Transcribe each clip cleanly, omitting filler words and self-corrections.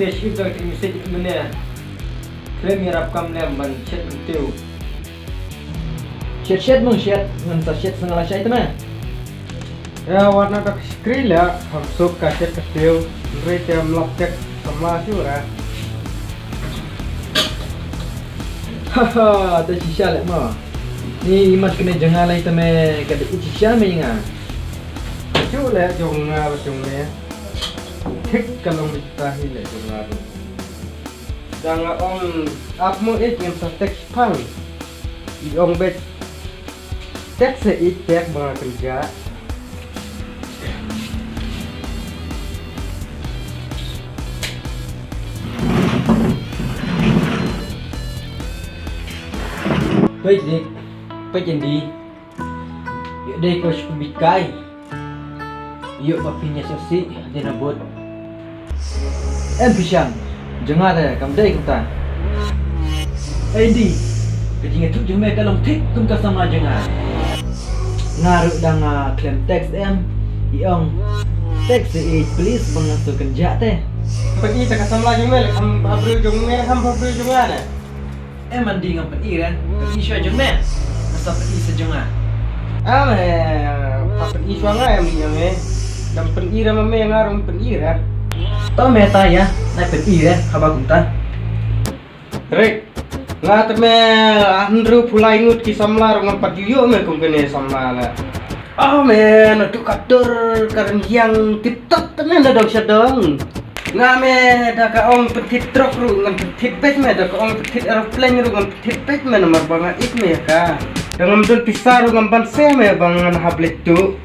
fish itu kita mesti mana krem mirap kam lem ban chet kutiu Shed mong shed ngan sa shed sengala shay teman. ya warna tak skril ya hamsuk ka chet kutiu rete mlaptek sama sura Haha, ada sisa lek mo. Ni imas kena jangan lai teme kada sisa me nga. chu le jong nga jong le thích kalau mitahi le jong nga jangan om apmo ngam sa tek pang iong bet tek se tek mga kerja Baik dik, baik jadi. Yuk dek kau sepikai. Yuk papinya sosi dia nabut. Pisang, jangan ada kamu dek kita. Di, kejingan tu jumpa kalau tik kum kasama jangan. Ngaruh danga klaim teks iong teks please bangasuh kerja teh. pergi tak sama jong mel ham habru jong mel ham habru jong ana Mandi ngam pen iran, pen isya jumpa. Masa pen isya jangan. papen iswa nga yang yang dan pen ira mame ngarum pen ira Tahu meta ya, naik pen iran kabar kunta. rek nga teme andru pulai ngut ki samla ngam patiyo me kumpene samla la men tu katur karan yang tiktok temen ada sedang nga me da ka ong petit truk ru ngam petit pet me da ka ong petit aeroplane ru ngam petit pet me nomor banga ik me ka dengan dul pisar ngam ban se me bangan hablet tu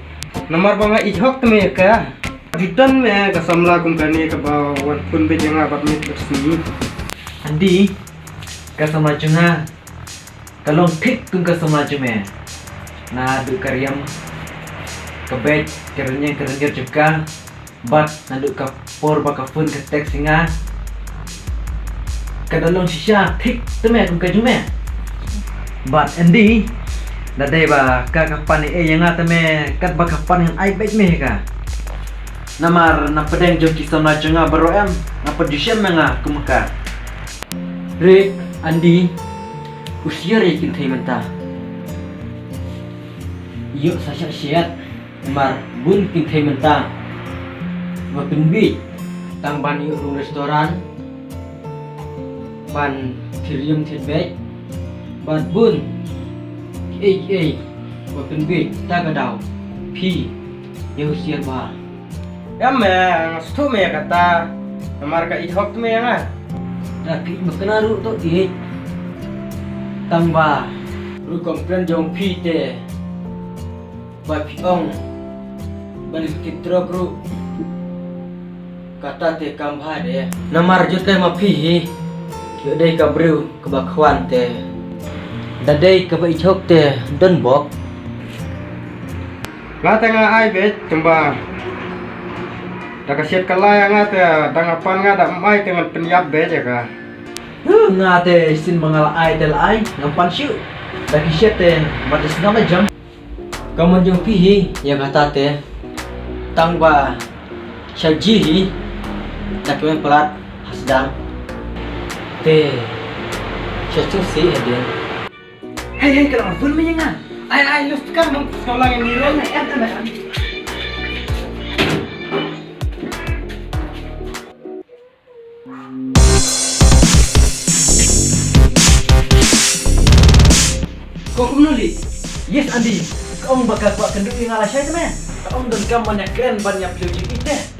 nomor banga ijhok me ka ditan me ka samla kumpene ka bawan pun be janga bat me bersih Andi, kasama junga. Kalong tik tung kasama jume. Na du karyam kabet kerenya juga. Bat nanduk kapor bakafun ke tek singa. Kadalong sisya tik teme tung kajume. Bat Andi, nadai ba kapan yang teme kat bakapan yang ai baik me ka. Namar na pedeng jo kisama junga baro ngapa disem nga kumaka. Rick, Andi, usia rekin thai menta. Yuk sasyak siat, mar bun kin thai menta. Wapin bi, tang ban yuk rung restoran, ban thirium thitbek, ban bun, wapin bi, tagadau, pi, yuk usia bah. me stu me kata nomor ka ijhok me nga Laki makanaru tu tambah lu komplain jong te ba piong balik kitro bro kata te kambha de namar jote ma pi yo dei ka bru ke bakwan te dadai ke ba ichok te don bok la tengah ai bet cumba da ka siat kalaya nga te dangapan nga da mai dengan penyap bet ya ka nga te sin mangal ai tel ai ngampan siu da ki siat te matis nama jam kamu jong pi ya kata te tangba shaji nak main pelat hasdang te satu si ada hei kalau pun menyengat ai lu sekarang sekolah yang niron kau menuli yes Andi kau bakal buat kenduri ngalah saya teman kau dan kamu banyak keren banyak pelujik itu